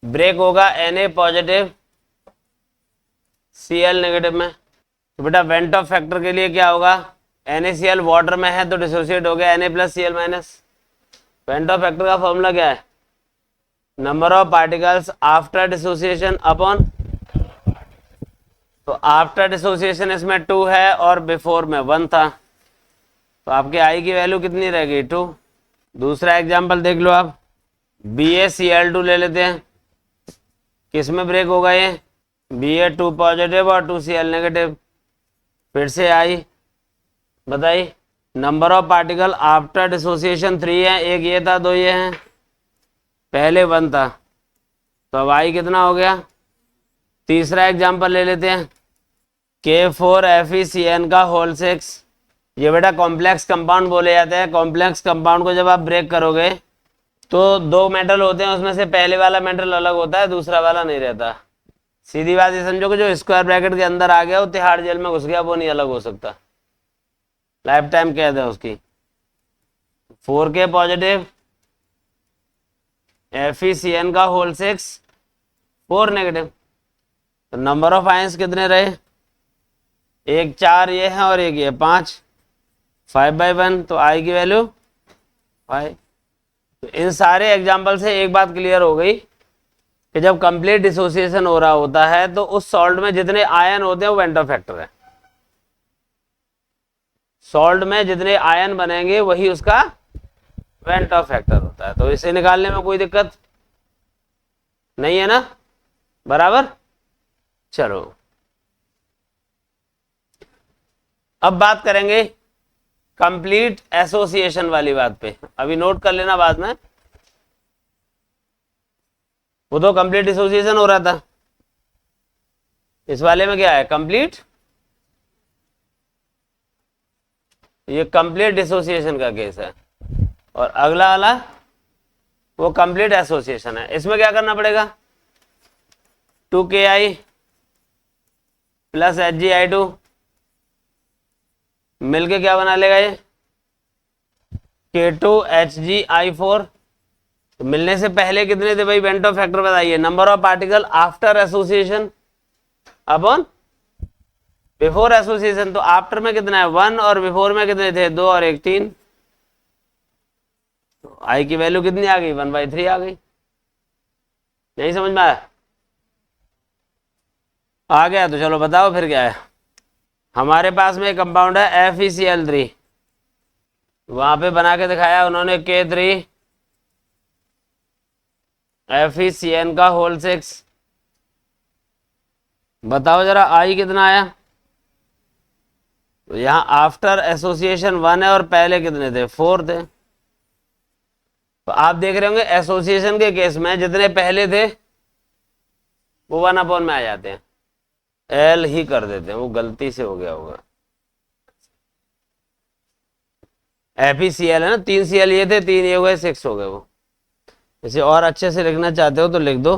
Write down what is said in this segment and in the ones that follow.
Break होगा Na positive Cl negative में। तो बेटा वेंट ऑफ फैक्टर के लिए क्या होगा, NaCl वाटर में है तो डिसोसिएट हो गया Na plus Cl minus. Went Hoff factor का फॉर्मूला क्या है, number of particles after dissociation upon, तो आफ्टर डिसोसिएशन इसमें 2 है और बिफोर में 1 था, तो आपके आई की वैल्यू कितनी रहेगी 2। दूसरा एग्जांपल देख लो आप, BaCl2 ले लेते हैं, किस में ब्रेक होगा ये, Ba2 पॉजिटिव और 2Cl नेगेटिव। फिर से आई, बताइए number of particle after dissociation 3 है, एक ये था दो ये हैं, पहले 1 था, तो अब आई कितना हो गया। तीसरा एग्जांपल ले लेते हैं, K4FeCN का होल 6, ये बेटा कॉम्प्लेक्स कंपाउंड बोले जाते हैं। कॉम्प्लेक्स कंपाउंड को जब आप ब्रेक करोगे तो 2 मेटल होते हैं, उसमें से पहले वाला मेटल अलग होता है, दूसरा वाला नहीं रहता। सीधी बात ये समझो कि जो स्क्वायर ब्रैकेट के अंदर आ गया वो तिहाड़ जेल में घुस गया, वो नहीं अलग हो सकता, लाइफ टाइम कैद है उसकी। 4K पॉजिटिव FeCN का होल 6 4 नेगेटिव, तो नंबर ऑफ आयंस कितने रहे, एक 4 ये है और एक ये 5, 5/1, तो आई की वैल्यू 5। तो इन सारे एग्जाम्पल से एक बात क्लियर हो गई कि जब कंप्लीट डिसोसिएशन हो रहा होता है तो उस सॉल्ट में जितने आयन होते हैं वो वेंट ऑफ फैक्टर है। सॉल्ट में जितने आयन बनेंगे वही उसका वेंट ऑफ फैक्टर होता है, तो इसे निकालने में कोई दिक्कत नहीं है ना, बराबर। चलो अब बात करेंगे कंप्लीट एसोसिएशन वाली बात पे, अभी नोट कर लेना बाद में। वो तो कंप्लीट डिसोसिएशन हो रहा था, इस वाले में क्या है कंप्लीट, ये कंप्लीट डिसोसिएशन का केस है, और अगला वाला वो कंप्लीट एसोसिएशन है। इसमें क्या करना पड़ेगा, 2Ki प्लस HgI2 मिलके क्या बना लेगा ये K2HgI4। तो मिलने से पहले कितने थे भाई, वेंट ऑफ फैक्टर बताइए, number of particle after association upon before association. तो आफ्टर में कितना है 1 और बिफोर में कितने थे 2 और 1 3, तो आई की वैल्यू कितनी आ गई 1/3 आ गई। नहीं समझ में आया, आ गया तो चलो बताओ फिर क्या है। हमारे पास में एक कंपाउंड है FeCl3, वहां पे बना के दिखाया उन्होंने K3 FeCN का होल 6, बताओ जरा आई कितना आया। तो यहां आफ्टर एसोसिएशन 1 है और पहले कितने थे 4 थे। तो आप देख रहे होंगे एसोसिएशन के केस में जितने पहले थे वो 1 में आ जाते हैं, L ही कर देते हैं, वो गलती से हो गया होगा। FeCl है ना, 3 Cl ये थे, 3 ये हो गए 6 हो गए। वो इसे और अच्छे से लिखना चाहते हो तो लिख दो।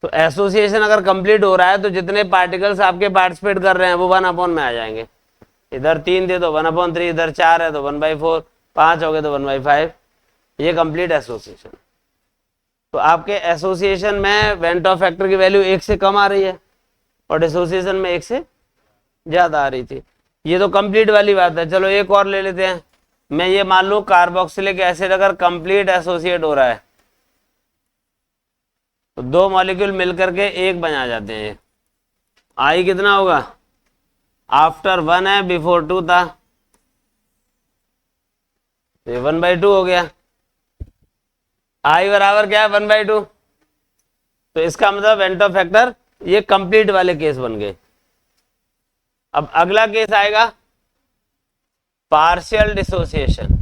तो एसोसिएशन अगर कंप्लीट हो रहा है तो जितने पार्टिकल्स आपके पार्टिसिपेट कर रहे हैं वो 1 में आ जाएंगे। इधर 3 थे तो 1/3, इधर 4 है तो 1/4, 5 हो गए तो 1/5, ये कंप्लीट एसोसिएशन। तो आपके एसोसिएशन में वेंट ऑफ फैक्टर की वैल्यू 1 से कम आ रही है और डिसोसिएशन में 1 से ज्यादा आ रही थी। ये तो कंप्लीट वाली बात है। चलो एक और ले लेते हैं, मैं ये मान लूं कार्बोक्सिलिक एसिड अगर कंप्लीट एसोसिएट हो रहा है तो 2 मॉलिक्यूल मिलकर के एक बना जाते हैं। आई कितना होगा, आफ्टर 1 है बिफोर 2 था, ये 1/2 हो गया। आई बराबर क्या है 1/2, तो इसका मतलब वेंट ऑफ फैक्टर ये कंप्लीट वाले केस बन गए। अब अगला केस आएगा पार्शियल डिसोसिएशन।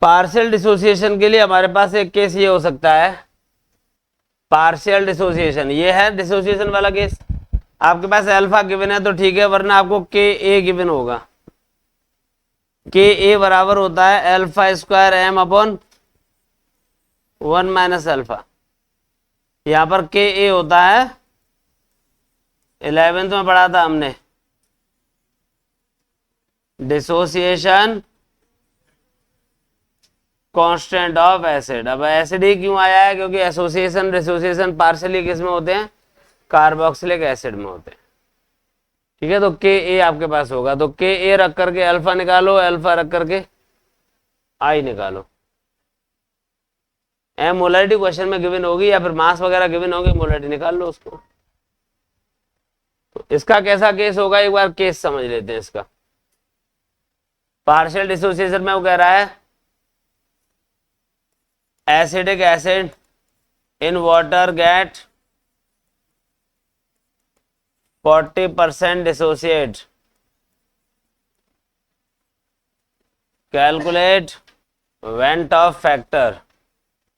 पार्शियल डिसोसिएशन के लिए हमारे पास एक केस ये हो सकता है, पार्शियल डिसोसिएशन ये है डिसोसिएशन वाला केस। आपके पास अल्फा गिवन है तो ठीक है, वरना आपको Ka गिवन होगा। Ka बराबर होता है α² m/1 - अल्फा। यहां पर Ka होता है 11th में पढ़ा था हमने, डिसोसिएशन कांस्टेंट ऑफ एसिड। अब एसिड ही क्यों आया है? क्योंकि एसोसिएशन डिसोसिएशन पार्शियली किस में होते हैं? कार्बोक्सिलिक एसिड में होते हैं। ठीक है, तो के ए आपके पास होगा, तो के ए रख करके अल्फा निकालो, अल्फा रख करके आई निकालो। एम मोलरिटी क्वेश्चन में गिवन होगी या फिर मास वगैरह गिवन होगी, मोलरिटी निकाल लो उसको। तो इसका कैसा केस होगा, एक बार केस समझ लेते हैं इसका। पार्शियल डिसोसिएशन में वो कह रहा है acidic acid in water get 40% dissociate, calculate van't Hoff factor.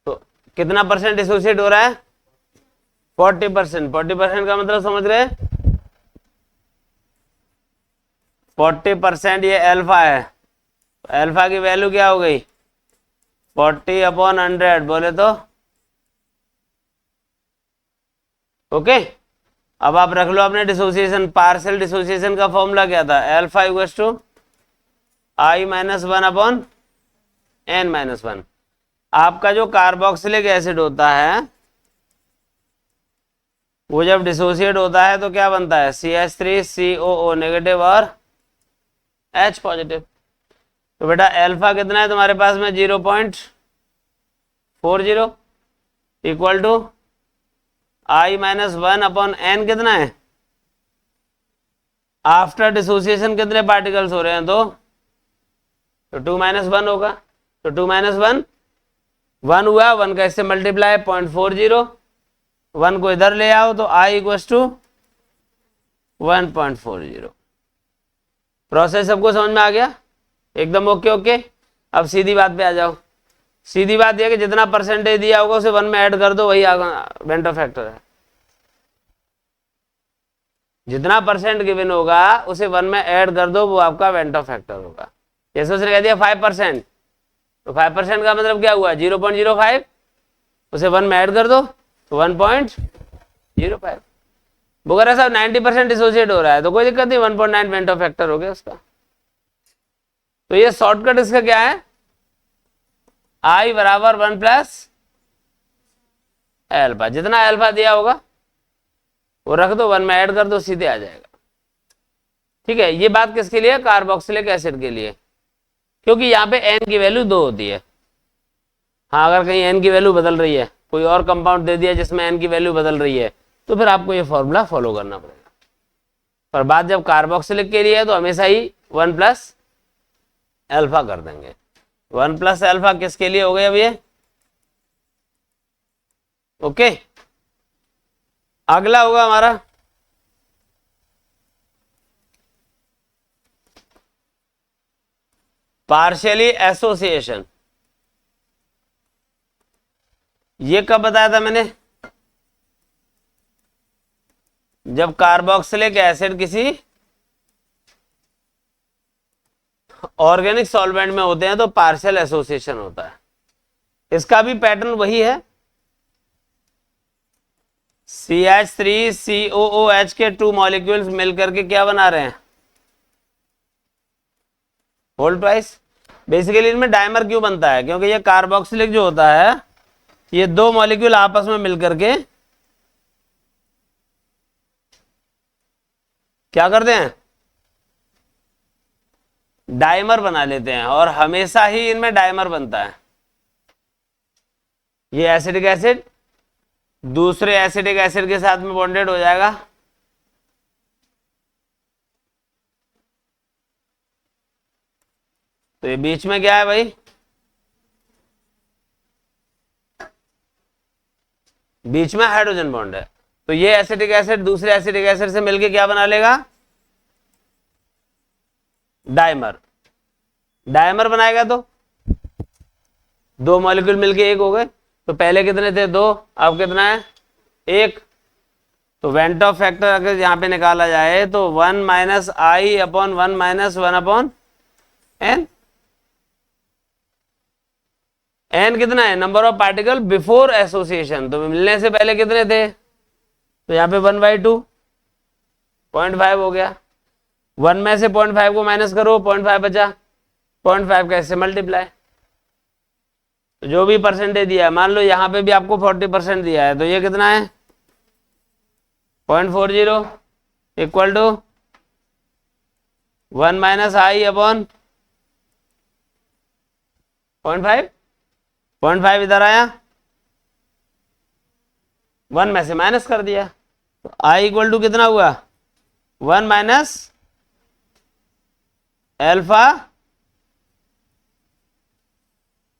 तो कितना परसेंट डिसोसिएट हो रहा है? 40%। 40% का मतलब समझ रहे हैं? 40% ये अल्फा है, अल्फा की वैल्यू क्या हो गई? 40/100 बोले तो ओके। अब आप रख लो अपने डिसोसिएशन, पार्शियल डिसोसिएशन का फॉर्मूला क्या था? Alpha equals to I-1/n-1। आपका जो कार्बोक्सिलिक एसिड होता है वो जब डिसोसिएट होता है तो क्या बनता है? CH3COO नेगेटिव और H पॉजिटिव। तो बेटा अल्फा कितना है तुम्हारे पास में? 0.40 इक्वल टू I-1/n कितना है? आफ्टर डिसोसिएशन कितने पार्टिकल्स हो रहे हैं? तो 2 - 1 होगा। तो 2 - 1 1 हुआ, 1 का इससे मल्टीप्लाई 0.40, 1 को इधर ले आओ तो I इक्वल्स टू 1.40। प्रोसेस सबको समझ में आ गया? एकदम ओके ओके। अब सीधी बात पे आ जाओ। सीधी बात यह कि जितना परसेंटेज दिया होगा उसे 1 में ऐड कर दो, वही वेंट ऑफ फैक्टर है। जितना परसेंट गिवन होगा उसे 1 में ऐड कर दो, वो आपका वेंट ऑफ फैक्टर होगा। जैसे उसने कह दिया 5%, तो 5% का मतलब क्या हुआ? 0.05, उसे 1 में ऐड कर दो तो 1.05। वगैरह साहब 90% डिसोसिएट हो रहा है तो कोई दिक्कत नहीं, 1.9 वेंट ऑफ फैक्टर हो गया उसका। तो ये शॉर्टकट इसका क्या है? I बराबर 1 प्लस अल्फा। जितना अल्फा दिया होगा वो रख दो, 1 में ऐड कर दो, सीधे आ जाएगा। ठीक है, ये बात किसके लिए? कार्बोक्सिलिक एसिड के लिए, क्योंकि यहाँ पे N की वैल्यू 2 होती है। हाँ, अगर कहीं N की वैल्यू बदल रही है, कोई और कंपाउंड दे दिया जिसमें N की वैल्यू बदल रही है, तो फिर आपको ये फॉर्मूला फॉलो करना पड़ेगा। पर बात जब कार्बोक्सिलिक के लिए है तो हमेशा ही 1 प्लस अल्फा कर देंगे। 1 प्लस अल्फा किसके लिए हो गए अब ये? ओके। अगला होगा हमारा पार्शियली एसोसिएशन। ये कब बताया था मैंने? जब कार्बोक्सिलिक एसिड किसी ऑर्गेनिक सॉल्वेंट में होते हैं तो पार्शियल एसोसिएशन होता है। इसका भी पैटर्न वही है, CH3COOH के 2 मॉलिक्यूल्स मिलकर के क्या बना रहे हैं? Hold twice. बेसिकली इनमें डाइमर क्यों बनता है? क्योंकि ये कार्बोक्सिलिक जो होता है, ये 2 मॉलिक्यूल आपस में मिलकर के क्या करते हैं? डाइमर बना लेते हैं, और हमेशा ही इनमें डाइमर बनता है। ये एसिडिक एसिड दूसरे एसिडिक एसिड के साथ में बॉन्डेड हो जाएगा, तो ये बीच में क्या है भाई? बीच में हाइड्रोजन बॉन्ड है। तो ये एसिडिक एसिड दूसरे एसिडिक एसिड से मिलके क्या बना लेगा? डाइमर। डाइमर बनाएगा तो 2 मॉलिक्यूल मिलके एक हो गए। तो पहले कितने थे? 2, अब कितना है? 1। तो वेंट ऑफ फैक्टर अगर यहां पे निकाला जाए तो 1 - I/1 - 1/n। n कितना है? Number of particle before association. तो मिलने से पहले कितने थे? तो यहाँ पे 1/2 0.5 हो गया। 1 में से 0.5 को माइनस करो, 0.5 बचा, 0.5 का इससे मल्टीप्लाई। तो जो भी परसेंटेज दिया है, मान लो यहाँ पे भी आपको 40% दिया है, तो ये कितना है 0.40 equal to 1 minus I upon 0.5। 0.5 इधर आया, 1 में से माइनस कर दिया, तो आई इक्वल टू कितना हुआ 1 माइनस एल्फा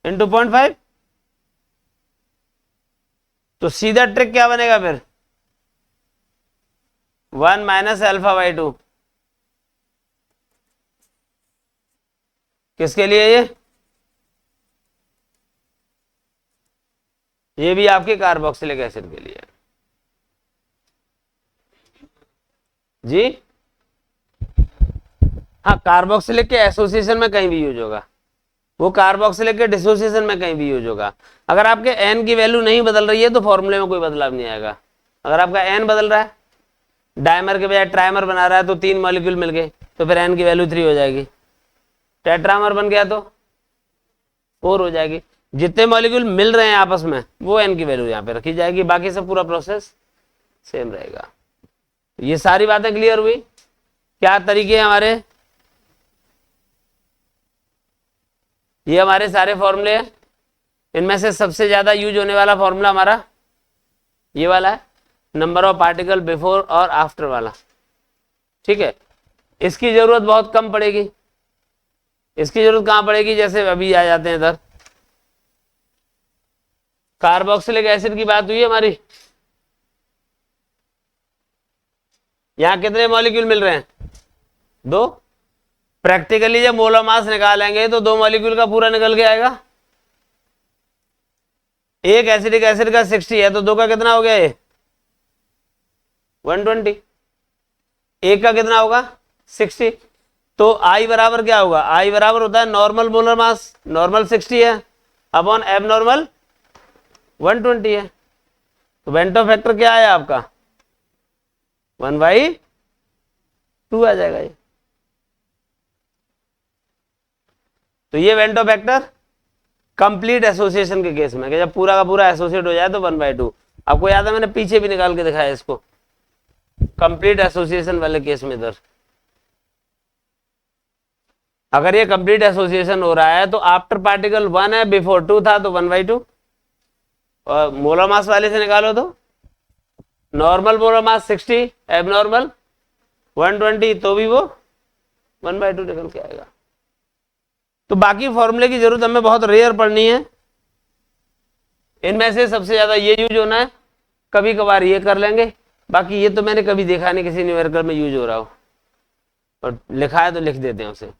इंटू 0.5। तो सीधा ट्रिक क्या बनेगा फिर 1 माइनस एल्फा बाई 2। किसके लिए ये भी आपके कार्बोक्सिलिक एसिड के लिए जी। हाँ, कार्बोक्सिलिक के एसोसिएशन में कहीं भी यूज होगा, वो कार्बोक्सिलिक के डिसोसिएशन में कहीं भी यूज होगा। अगर आपके एन की वैल्यू नहीं बदल रही है तो फॉर्मूले में कोई बदलाव नहीं आएगा। अगर आपका एन बदल रहा है, डायमर के बजाय ट्राइमर बना रहा है, तो 3 मॉलिक्यूल मिल गए, तो फिर एन की वैल्यू 3 हो जाएगी। टेट्रामर बन गया तो 4 हो जाएगी। जितने मॉलिक्यूल मिल रहे हैं आपस में, वो एन की वैल्यू यहाँ पे रखी जाएगी, बाकी सब पूरा प्रोसेस सेम रहेगा। ये सारी बातें क्लियर हुई। क्या तरीके हैं हमारे, ये हमारे सारे फॉर्मूले हैं। इनमें से सबसे ज्यादा यूज होने वाला फॉर्मूला हमारा ये वाला है, नंबर ऑफ पार्टिकल बिफोर और आफ्टर वाला। ठीक है, इसकी जरूरत बहुत कम पड़ेगी। इसकी जरूरत कहां पड़ेगी, जैसे अभी आ जाते हैं इधर, कार्बोक्सिलिक एसिड की बात हुई हमारी, यहां कितने मॉलिक्यूल मिल रहे हैं 2। प्रैक्टिकली जब मोलर मास निकालेंगे तो 2 मॉलिक्यूल का पूरा निकल के आएगा। एक एसिडिक एसिड का 60 है, तो 2 का कितना हो गया ये 120। एक का कितना होगा 60। तो आई बराबर क्या होगा, आई बराबर होता है नॉर्मल मोलर मास, नॉर्मल 60 है अपॉन एबनॉर्मल 120 है। तो वेंटो फैक्टर क्या है आपका 1/2 आ जाएगा ये। तो ये वेंटो फैक्टर कंप्लीट एसोसिएशन के केस में, कि जब पूरा का पूरा एसोसिएट हो जाए तो 1/2। आपको याद है मैंने पीछे भी निकाल के दिखाया इसको, कंप्लीट एसोसिएशन वाले केस में। इधर अगर ये कंप्लीट एसोसिएशन हो रहा है तो आफ्टर पार्टिकल 1 है, बिफोर 2 था तो 1/2। और मोलर मास वाले से निकालो तो नॉर्मल मोलर मास 60, एबनॉर्मल 120, तो भी वो 1/2 निकल के आएगा। तो बाकी फॉर्मूले की जरूरत हमें बहुत रेयर पड़नी है। इनमें से सबसे ज्यादा ये यूज होना है, कभी कभार ये कर लेंगे, बाकी ये तो मैंने कभी देखा नहीं किसी न्यूमेरिकल में यूज हो रहा हो, और लिखा है तो लिख देते हैं उसे।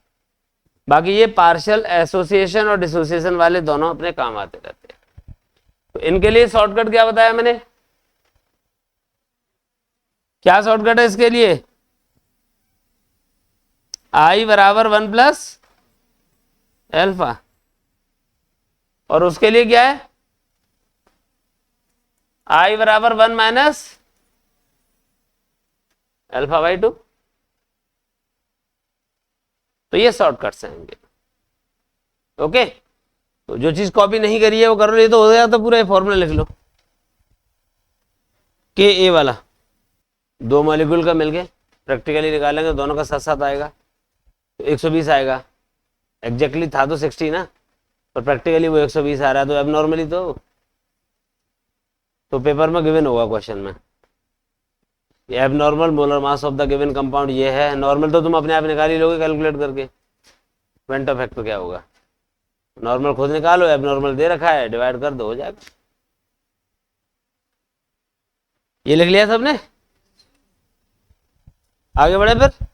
बाकी ये पार्शियल एसोसिएशन और डिसोसिएशन वाले दोनों अपने काम आते रहते हैं। तो इनके लिए शॉर्टकट क्या बताया मैंने, क्या शॉर्टकट है इसके लिए, आई बराबर 1 प्लस एल्फा, और उसके लिए क्या है आई बराबर 1 माइनस एल्फा बाई 2। तो ये शॉर्टकट्स हैं इनके। ओके, तो जो चीज कॉपी नहीं करी है वो कर लो, ये तो हो गया, तो पूरा ये फॉर्मूला लिख लो। के ए वाला 2 मॉलिक्यूल का मिलके प्रैक्टिकली निकालेंगे, दोनों का साथ साथ आएगा तो 120 आएगा। एग्जैक्टली था तो 60 ना, पर प्रैक्टिकली वो 120 आ रहा है, तो अब नॉर्मली तो पेपर में गिवन होगा क्वेश्चन में, abnormal molar mass of the given compound ये है। नॉर्मल तो तुम अपने आप निकाल ही लोगे कैलकुलेट करके, वेंटो फैक्टर क्या होगा, नॉर्मल खुद निकालो, एबनॉर्मल दे रखा है, डिवाइड कर दो, हो जाएगा। ये लिख लिया सबने, आगे बढ़े फिर।